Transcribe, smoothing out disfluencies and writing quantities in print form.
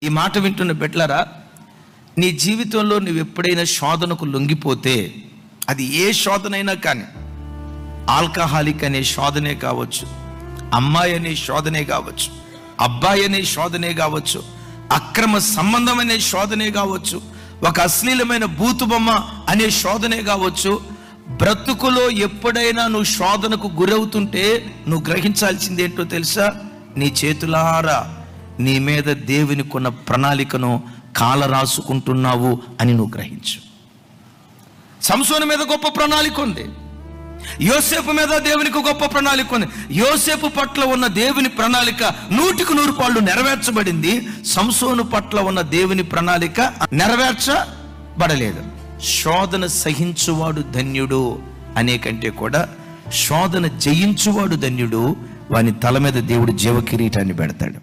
ఈ మాట వింటున్న బిడ్డలారా, నీ జీవితంలో నువ్వు ఎప్పుడైనా శోధనకు లొంగిపోతే, అది ఏ శోధనైనా కానీ, ఆల్కహాలిక్ అనే శోధనే కావచ్చు, అమ్మాయి అనే శోధనే కావచ్చు, అబ్బాయి అనే శోధనే కావచ్చు, అక్రమ సంబంధం అనే శోధనే కావచ్చు, ఒక అశ్లీలమైన బూతుబొమ్మ అనే శోధనే కావచ్చు. బ్రతుకులో ఎప్పుడైనా నువ్వు శోధనకు గురవుతుంటే నువ్వు గ్రహించాల్సింది ఏంటో తెలుసా? నీ చేతులారా నీ మీద దేవునికి ఉన్న ప్రణాళికను కాల రాసుకుంటున్నావు అని నువ్వు గ్రహించు. సంసోను మీద గొప్ప ప్రణాళిక ఉంది, యోసేపు మీద దేవునికి గొప్ప ప్రణాళిక ఉంది. యోసేపు పట్ల ఉన్న దేవుని ప్రణాళిక 100% నెరవేర్చబడింది. సంసోను పట్ల ఉన్న దేవుని ప్రణాళిక నెరవేర్చబడలేదు. శోధన సహించువాడు ధన్యుడు అనే కంటే కూడా శోధన జయించువాడు ధన్యుడు. వాని తల మీద దేవుడు జీవ కిరీటాన్ని పెడతాడు.